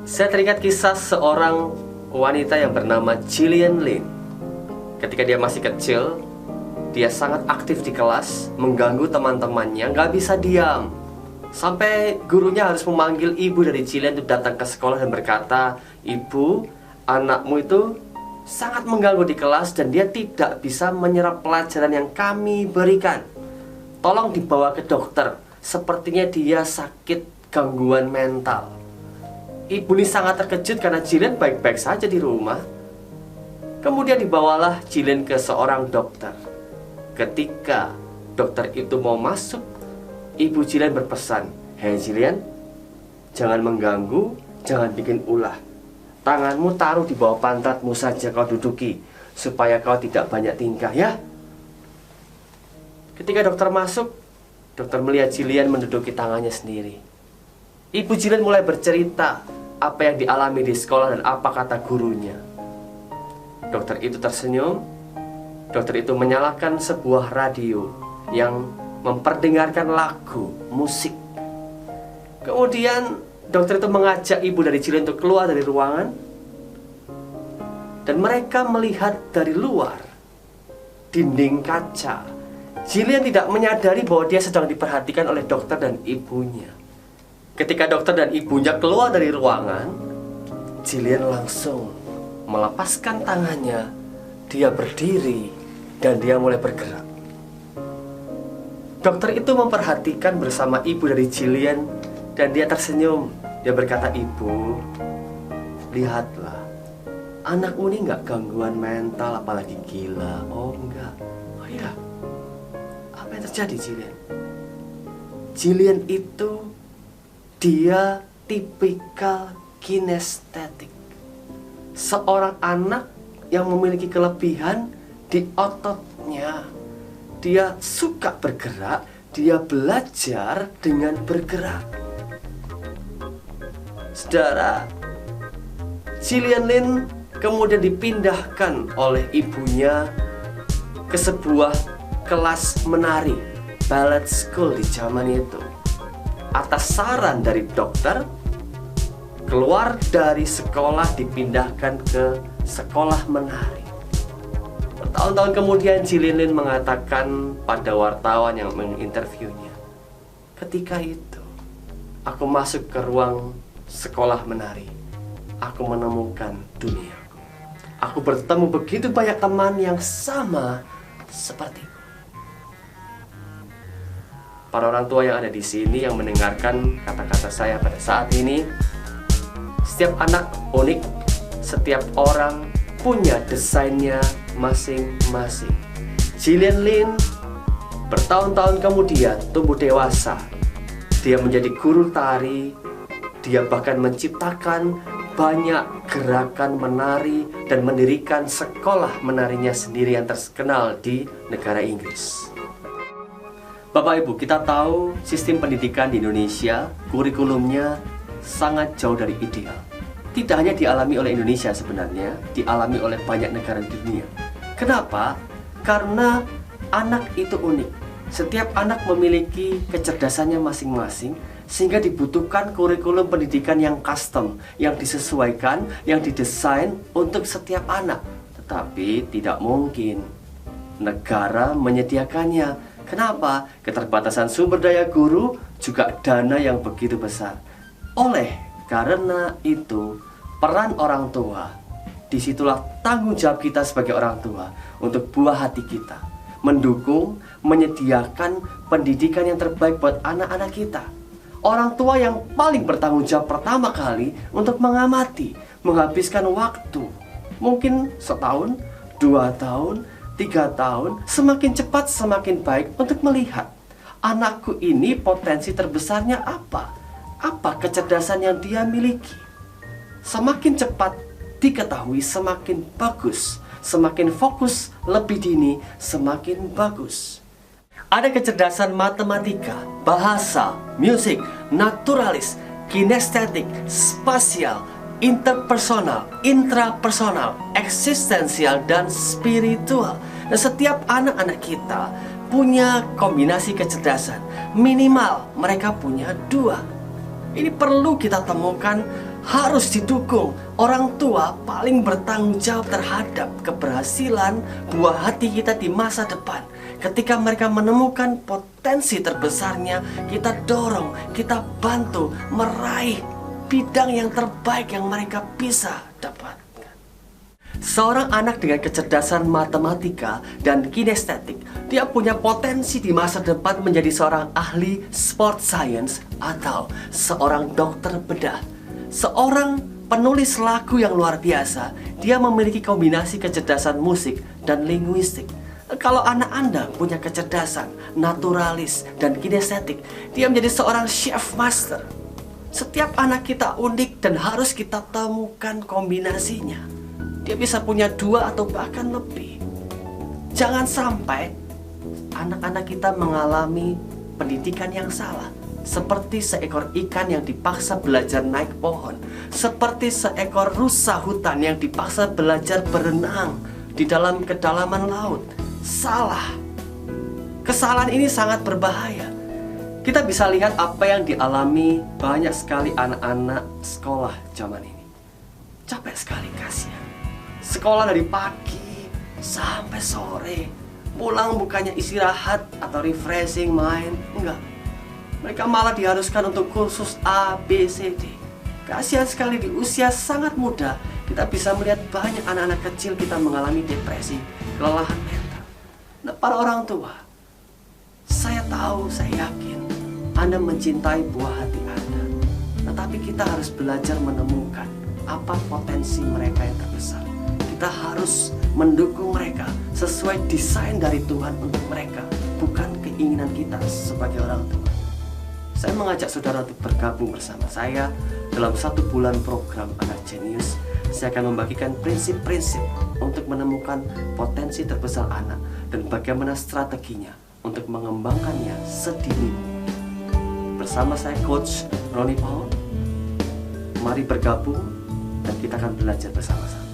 Saya teringat kisah seorang wanita yang bernama Gillian Lynn. Ketika dia masih kecil, dia sangat aktif di kelas, mengganggu teman-temannya, nggak bisa diam. Sampai gurunya harus memanggil ibu dari Gillian untuk datang ke sekolah dan berkata, "Ibu, anakmu itu sangat mengganggu di kelas dan dia tidak bisa menyerap pelajaran yang kami berikan. Tolong dibawa ke dokter, sepertinya dia sakit gangguan mental." Ibu ini sangat terkejut karena Gillian baik-baik saja di rumah. Kemudian dibawalah Gillian ke seorang dokter. Ketika dokter itu mau masuk, ibu Gillian berpesan, "Hei Gillian, jangan mengganggu, jangan bikin ulah. Tanganmu taruh di bawah pantatmu saja kau duduki, supaya kau tidak banyak tingkah ya." Ketika dokter masuk, dokter melihat Gillian menduduki tangannya sendiri. Ibu Gillian mulai bercerita apa yang dialami di sekolah dan apa kata gurunya. Dokter itu tersenyum. Dokter itu menyalakan sebuah radio yang memperdengarkan lagu, musik. Kemudian dokter itu mengajak ibu dari Gillian untuk keluar dari ruangan. Dan mereka melihat dari luar dinding kaca. Gillian tidak menyadari bahwa dia sedang diperhatikan oleh dokter dan ibunya. Ketika dokter dan ibunya keluar dari ruangan, Gillian langsung melepaskan tangannya. Dia berdiri dan dia mulai bergerak. Dokter itu memperhatikan bersama ibu dari Gillian dan dia tersenyum. Dia berkata, "Ibu, lihatlah, anakmu ini nggak gangguan mental apalagi gila." "Oh enggak." "Oh iya, apa yang terjadi Gillian?" Gillian itu dia tipikal kinestetik. Seorang anak yang memiliki kelebihan di ototnya. Dia suka bergerak, dia belajar dengan bergerak. Saudara, Gillian Lynn kemudian dipindahkan oleh ibunya ke sebuah kelas menari, ballet school di zaman itu. Atas saran dari dokter, keluar dari sekolah dipindahkan ke sekolah menari. Bertahun-tahun kemudian Gillian Lynn mengatakan pada wartawan yang menginterviewnya, "Ketika itu, aku masuk ke ruang sekolah menari. Aku menemukan duniaku. Aku bertemu begitu banyak teman yang sama sepertiku." Para orang tua yang ada di sini yang mendengarkan kata-kata saya pada saat ini, setiap anak unik, setiap orang punya desainnya masing-masing. Gillian Lynn bertahun-tahun kemudian tumbuh dewasa. Dia menjadi guru tari. Dia bahkan menciptakan banyak gerakan menari dan mendirikan sekolah menarinya sendiri yang terkenal di negara Inggris. Bapak Ibu, kita tahu sistem pendidikan di Indonesia, kurikulumnya sangat jauh dari ideal. Tidak hanya dialami oleh Indonesia sebenarnya, dialami oleh banyak negara di dunia. Kenapa? Karena anak itu unik. Setiap anak memiliki kecerdasannya masing-masing, sehingga dibutuhkan kurikulum pendidikan yang custom, yang disesuaikan, yang didesain untuk setiap anak. Tetapi tidak mungkin negara menyediakannya. Kenapa? Keterbatasan sumber daya guru, juga dana yang begitu besar. Oleh karena itu, peran orang tua, disitulah tanggung jawab kita sebagai orang tua untuk buah hati kita, mendukung, menyediakan pendidikan yang terbaik buat anak-anak kita. Orang tua yang paling bertanggung jawab pertama kali untuk mengamati, menghabiskan waktu, mungkin setahun, 2 tahun, 3 tahun, semakin cepat semakin baik untuk melihat anakku ini potensi terbesarnya apa kecerdasan yang dia miliki. Semakin cepat diketahui semakin bagus, semakin fokus lebih dini semakin bagus. Ada kecerdasan matematika, bahasa, musik, naturalis, kinestetik, spasial, interpersonal, intrapersonal, eksistensial, dan spiritual. Dan setiap anak-anak kita punya kombinasi kecerdasan. Minimal mereka punya 2. Ini perlu kita temukan, harus didukung. Orang tua paling bertanggung jawab terhadap keberhasilan buah hati kita di masa depan. Ketika mereka menemukan potensi terbesarnya, kita dorong, kita bantu meraih bidang yang terbaik yang mereka bisa dapatkan. Seorang anak dengan kecerdasan matematika dan kinestetik, dia punya potensi di masa depan menjadi seorang ahli sport science atau seorang dokter bedah. Seorang penulis lagu yang luar biasa, dia memiliki kombinasi kecerdasan musik dan linguistik. Kalau anak Anda punya kecerdasan naturalis dan kinestetik, dia menjadi seorang chef master. Setiap anak kita unik dan harus kita temukan kombinasinya. Dia bisa punya 2 atau bahkan lebih. Jangan sampai anak-anak kita mengalami pendidikan yang salah, seperti seekor ikan yang dipaksa belajar naik pohon, seperti seekor rusa hutan yang dipaksa belajar berenang di dalam kedalaman laut. Salah. Kesalahan ini sangat berbahaya. Kita bisa lihat apa yang dialami banyak sekali anak-anak sekolah zaman ini. Capek sekali, kasihan. Sekolah dari pagi sampai sore, pulang bukannya istirahat atau refreshing mind, enggak. Mereka malah diharuskan untuk kursus A, B, C, D. Kasihan sekali, di usia sangat muda kita bisa melihat banyak anak-anak kecil kita mengalami depresi, kelelahan mental. Nah, para orang tua, saya tahu, saya yakin Anda mencintai buah hati Anda. Tetapi kita harus belajar menemukan apa potensi mereka yang terbesar. Kita harus mendukung mereka sesuai desain dari Tuhan untuk mereka, bukan keinginan kita sebagai orang tua. Saya mengajak saudara untuk bergabung bersama saya dalam 1 bulan program Anak Jenius. Saya akan membagikan prinsip-prinsip untuk menemukan potensi terbesar anak dan bagaimana strateginya untuk mengembangkannya sedini mungkin. Bersama saya Coach Ronnie Paul. Mari bergabung dan kita akan belajar bersama-sama.